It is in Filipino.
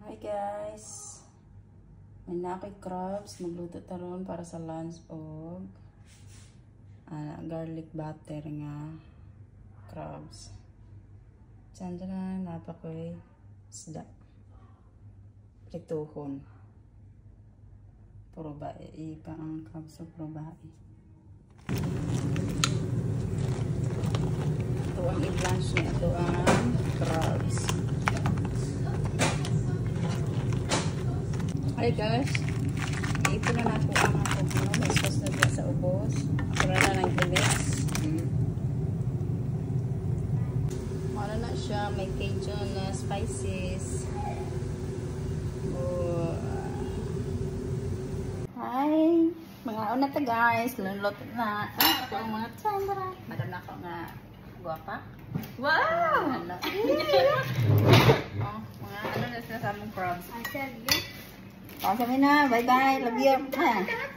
Hi guys! May nakoy crabs. Magluto taron para sa lunch o garlic butter nga crabs. Diyan napakoy isda. Prituhon. Puro bae. Ipa ang crabs o puro bae. Ito ang i-blanch niya. Ito ang crabs. Hi guys, ito na ako ang akong may sauce na dyan sa ubos. Ako na lang gilis. Mara na siya, may Cajun na spices. Hi! Mga una ta guys, lunlot na. Ako ang mga tandara. Madam na ako nga guwapa. Wow! Mga ano na sila sa among crabs. I said, Sabi na, bye-bye, love you.